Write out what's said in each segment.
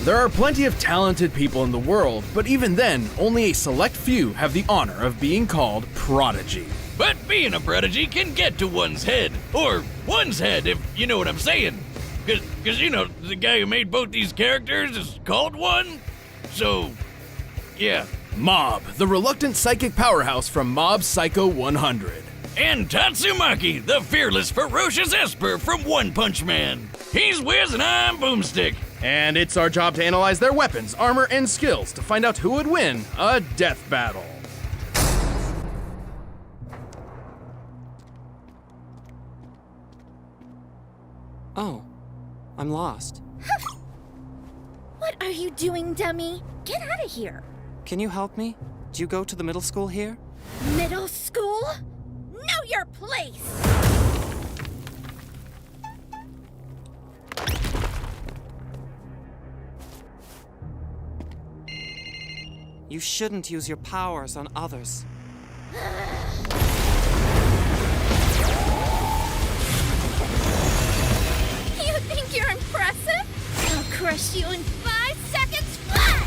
There are plenty of talented people in the world, but even then, only a select few have the honor of being called prodigy. But being a prodigy can get to one's head. Or one's head, if you know what I'm saying. Cause you know, the guy who made both these characters is called one. So, yeah. Mob, the reluctant psychic powerhouse from Mob Psycho 100. And Tatsumaki, the fearless, ferocious Esper from One Punch Man. He's Wiz and I'm Boomstick. And it's our job to analyze their weapons, armor, and skills to find out who would win a death battle. Oh, I'm lost. What are you doing, dummy? Get out of here. Can you help me? Do you go to the middle school here? Middle school? Know your place! You shouldn't use your powers on others. You think you're impressive? I'll crush you in 5 seconds flat!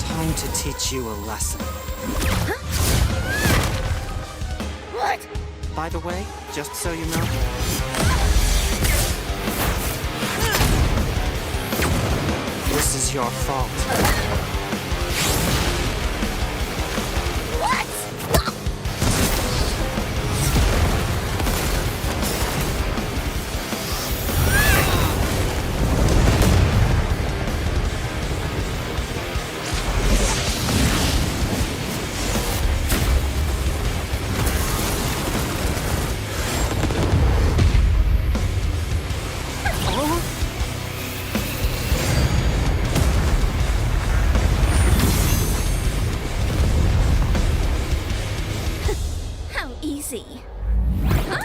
Time to teach you a lesson. What? By the way, just so you know, this is your fault. What? How easy. Huh?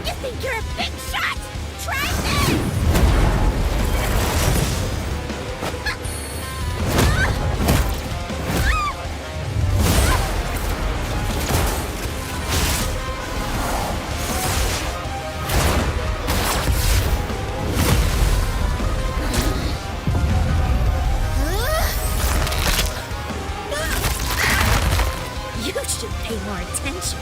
You think you're a big shot? Try this! You should pay more attention.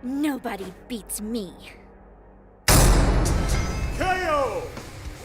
Nobody beats me.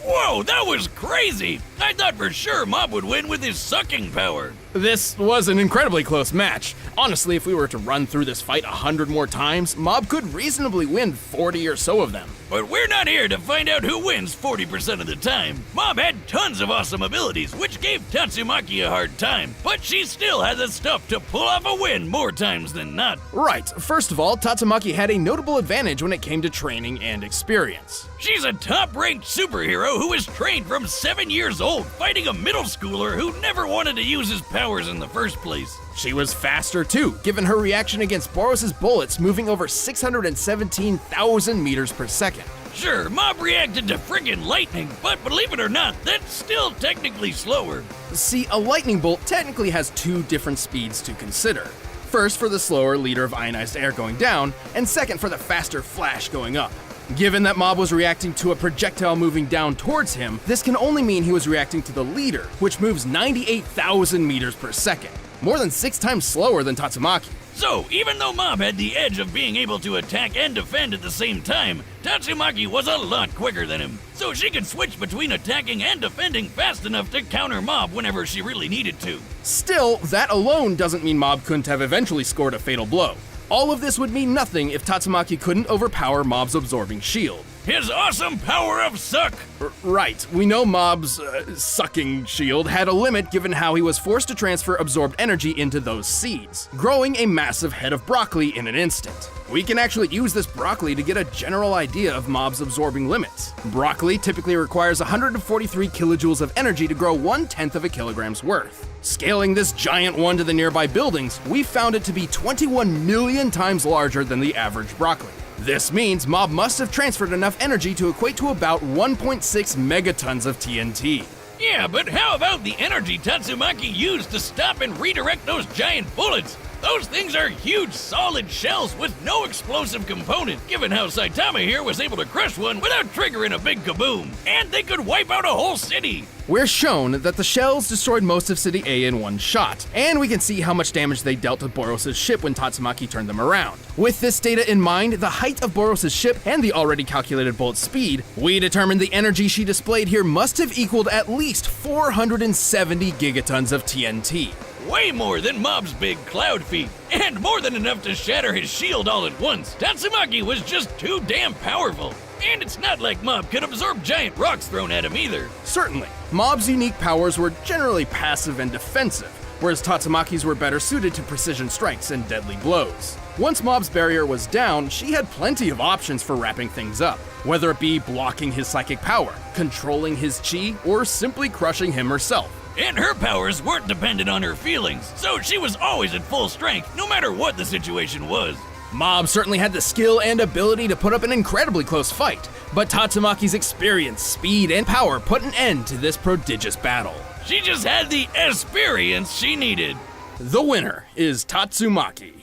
Whoa, that was crazy! I thought for sure Mob would win with his sucking power. This was an incredibly close match. Honestly, if we were to run through this fight 100 more times, Mob could reasonably win 40 or so of them. But we're not here to find out who wins 40% of the time. Mob had tons of awesome abilities, which gave Tatsumaki a hard time, but she still had the stuff to pull off a win more times than not. Right, first of all, Tatsumaki had a notable advantage when it came to training and experience. She's a top-ranked superhero who was trained from 7 years old, fighting a middle schooler who never wanted to use his powers in the first place. She was faster too, given her reaction against Boros' bullets moving over 617,000 meters per second. Sure, Mob reacted to friggin' lightning, but believe it or not, that's still technically slower. See, a lightning bolt technically has two different speeds to consider. First for the slower liter of ionized air going down, and second for the faster flash going up. Given that Mob was reacting to a projectile moving down towards him, this can only mean he was reacting to the liter, which moves 98,000 meters per second, more than 6 times slower than Tatsumaki. So, even though Mob had the edge of being able to attack and defend at the same time, Tatsumaki was a lot quicker than him. So she could switch between attacking and defending fast enough to counter Mob whenever she really needed to. Still, that alone doesn't mean Mob couldn't have eventually scored a fatal blow. All of this would mean nothing if Tatsumaki couldn't overpower Mob's absorbing shield. His awesome power of suck! Right, we know Mob's sucking shield had a limit given how he was forced to transfer absorbed energy into those seeds, growing a massive head of broccoli in an instant. We can actually use this broccoli to get a general idea of Mob's absorbing limits. Broccoli typically requires 143 kilojoules of energy to grow 1/10 of a kilogram's worth. Scaling this giant one to the nearby buildings, we found it to be 21 million times larger than the average broccoli. This means Mob must have transferred enough energy to equate to about 1.6 megatons of TNT. Yeah, but how about the energy Tatsumaki used to stop and redirect those giant bullets? Those things are huge, solid shells with no explosive component, given how Saitama here was able to crush one without triggering a big kaboom. And they could wipe out a whole city! We're shown that the shells destroyed most of City A in one shot, and we can see how much damage they dealt to Boros' ship when Tatsumaki turned them around. With this data in mind, the height of Boros' ship, and the already calculated bullet speed, we determined the energy she displayed here must have equaled at least 470 gigatons of TNT. Way more than Mob's big cloud feet, and more than enough to shatter his shield all at once. Tatsumaki was just too damn powerful. And it's not like Mob could absorb giant rocks thrown at him either. Certainly, Mob's unique powers were generally passive and defensive, whereas Tatsumaki's were better suited to precision strikes and deadly blows. Once Mob's barrier was down, she had plenty of options for wrapping things up, whether it be blocking his psychic power, controlling his chi, or simply crushing him herself. And her powers weren't dependent on her feelings, so she was always at full strength, no matter what the situation was. Mob certainly had the skill and ability to put up an incredibly close fight, but Tatsumaki's experience, speed, and power put an end to this prodigious battle. She just had the experience she needed. The winner is Tatsumaki.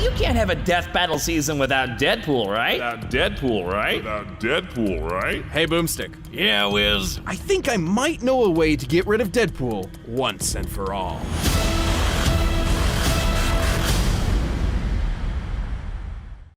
You can't have a death battle season without Deadpool, right? Without Deadpool, right? Hey, Boomstick. Yeah, Wiz. I think I might know a way to get rid of Deadpool once and for all.